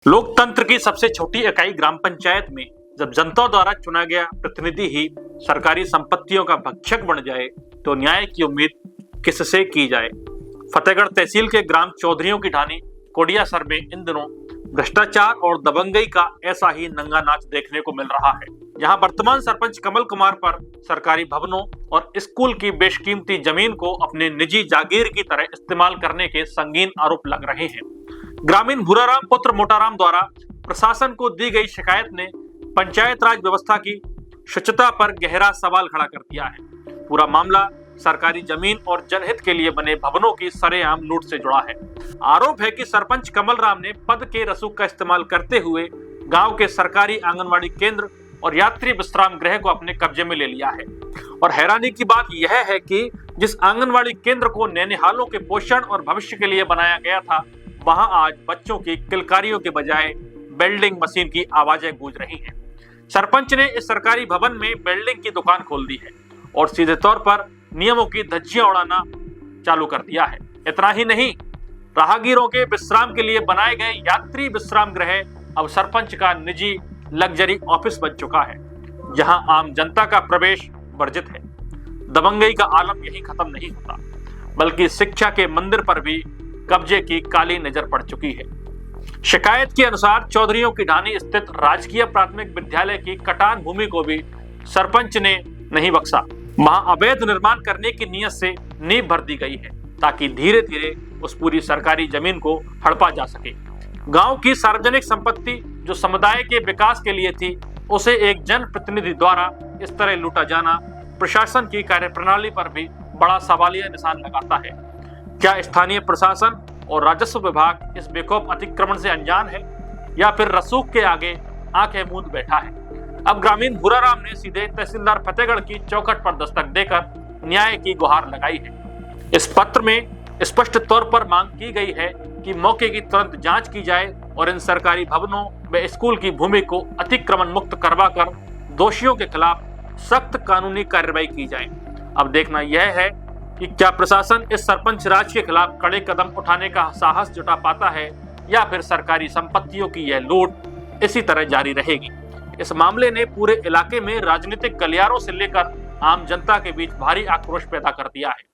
लोकतंत्र की सबसे छोटी इकाई ग्राम पंचायत में जब जनता द्वारा चुना गया प्रतिनिधि ही सरकारी संपत्तियों का भक्षक बन जाए तो न्याय की उम्मीद किससे की जाए। फतेहगढ़ तहसील के ग्राम चौधरियों की ढानी कोडियासर में इन दिनों भ्रष्टाचार और दबंगई का ऐसा ही नंगा नाच देखने को मिल रहा है। यहाँ वर्तमान सरपंच कमल कुमार पर सरकारी भवनों और स्कूल की बेशकीमती जमीन को अपने निजी जागीर की तरह इस्तेमाल करने के संगीन आरोप लग रहे हैं। ग्रामीण भूराराम पुत्र मोटाराम द्वारा प्रशासन को दी गई शिकायत ने पंचायत राज व्यवस्था की शुचिता पर गहरा सवाल खड़ा कर दिया है। पूरा मामला सरकारी जमीन और जनहित के लिए बने भवनों की सरेआम लूट से जुड़ा है। आरोप है कि सरपंच कमल राम ने पद के रसूख का इस्तेमाल करते हुए गांव के सरकारी आंगनवाड़ी केंद्र और यात्री विश्राम गृह को अपने कब्जे में ले लिया है। और हैरानी की बात यह है कि जिस आंगनवाड़ी केंद्र को नैनिहालों के पोषण और भविष्य के लिए बनाया गया था, वहां आज बच्चों की किलकारियों के बजाय वेल्डिंग मशीन की आवाजें गूंज रही हैं। सरपंच ने इस सरकारी भवन में वेल्डिंग की दुकान खोल दी है और सीधे तौर पर नियमों की धज्जियां उड़ाना चालू कर दिया है। इतना ही नहीं, राहगीरों के विश्राम के लिए बनाए गए यात्री विश्राम गृह अब सरपंच का निजी लग्जरी ऑफिस बन चुका है, जहां आम जनता का प्रवेश वर्जित है। दबंगई का आलम यही खत्म नहीं होता, बल्कि शिक्षा के मंदिर पर भी कब्जे की काली नजर पड़ चुकी है। शिकायत के अनुसार चौधरियों की ढानी स्थित राजकीय प्राथमिक विद्यालय की कटान भूमि को भी सरपंच ने नहीं बख्शा। वहां अवैध निर्माण करने की नीयत से नींव भर दी गई है ताकि धीरे धीरे उस पूरी सरकारी जमीन को हड़पा जा सके। गांव की सार्वजनिक संपत्ति जो समुदाय के विकास के लिए थी, उसे एक जनप्रतिनिधि द्वारा इस तरह लूटा जाना प्रशासन की कार्यप्रणाली पर भी बड़ा सवालिया निशान लगाता है। क्या स्थानीय प्रशासन और राजस्व विभाग इस बेखौफ अतिक्रमण से अनजान है या फिर रसूख के आगे आंखें मूंद बैठा है? अब ग्रामीण भूराराम ने सीधे तहसीलदार फतेहगढ़ की चौखट पर दस्तक देकर न्याय की गुहार लगाई है। इस पत्र में स्पष्ट तौर पर मांग की गई है कि मौके की तुरंत जांच की जाए और इन सरकारी भवनों व स्कूल की भूमि को अतिक्रमण मुक्त करवाकर दोषियों के खिलाफ सख्त कानूनी कार्रवाई की जाए। अब देखना यह है कि क्या प्रशासन इस सरपंच राज के खिलाफ कड़े कदम उठाने का साहस जुटा पाता है या फिर सरकारी संपत्तियों की यह लूट इसी तरह जारी रहेगी। इस मामले ने पूरे इलाके में राजनीतिक गलियारों से लेकर आम जनता के बीच भारी आक्रोश पैदा कर दिया है।